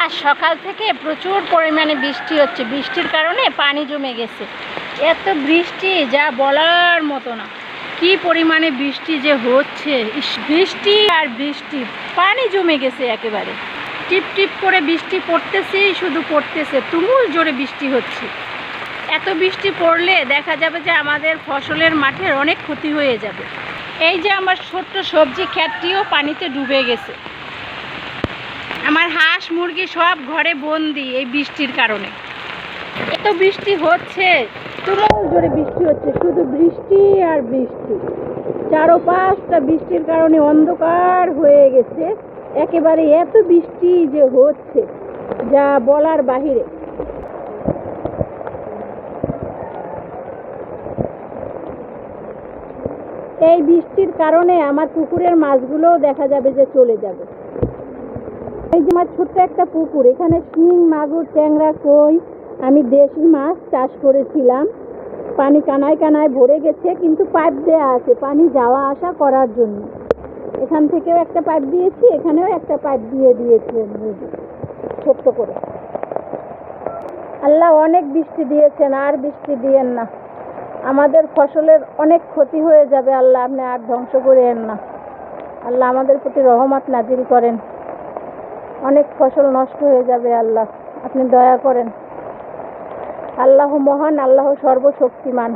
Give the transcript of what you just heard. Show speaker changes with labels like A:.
A: আজ সকাল থেকে প্রচুর পরিমাণে বৃষ্টি হচ্ছে। বৃষ্টির কারণে পানি জমে গেছে। এত বৃষ্টি যা বলার মতো না। কি পরিমাণে বৃষ্টি যে হচ্ছে, বৃষ্টি আর বৃষ্টি, পানি জমে গেছে একেবারে। টিপ টিপ করে বৃষ্টি পড়তেছেই, শুধু পড়তেছে, তুমুল জোরে বৃষ্টি হচ্ছে। এত বৃষ্টি পড়লে দেখা যাবে যে আমাদের ফসলের মাঠের অনেক ক্ষতি হয়ে যাবে। এই যে আমার ছোট্ট সবজি ক্ষেতটিও পানিতে ডুবে গেছে। আমার হাঁস মুরগি সব ঘরে বন্দি এই বৃষ্টির কারণে। এত বৃষ্টি হচ্ছে, তুমুল জোরে বৃষ্টি হচ্ছে, শুধু বৃষ্টি আর বৃষ্টি। চারপাশটা বৃষ্টির কারণে অন্ধকার হয়ে গেছে একেবারে। এত বৃষ্টি যে হচ্ছে যা বলার বাহিরে। এই বৃষ্টির কারণে আমার পুকুরের মাছগুলোও দেখা যাবে যে চলে যাবে। এই যে আমার ছোট্ট একটা পুকুর, এখানে শিং, মাগুর, ট্যাংরা, কই আমি দেশি মাছ চাষ করেছিলাম। পানি কানায় কানায় ভরে গেছে, কিন্তু পাইপ দেওয়া আছে পানি যাওয়া আসা করার জন্য। এখান থেকেও একটা পাইপ দিয়েছি, এখানেও একটা পাইপ দিয়ে দিয়েছি ছোট্ট করে। আল্লাহ অনেক বৃষ্টি দিয়েছেন, আর বৃষ্টি দিয়েন না। আমাদের ফসলের অনেক ক্ষতি হয়ে যাবে। আল্লাহ আপনি আর ধ্বংস করেন না। আল্লাহ আমাদের প্রতি রহমত নাজিল করেন। অনেক ফসল নষ্ট হয়ে যাবে। আল্লাহ আপনি দয়া করেন। আল্লাহ মহান, আল্লাহ সর্বশক্তিমান।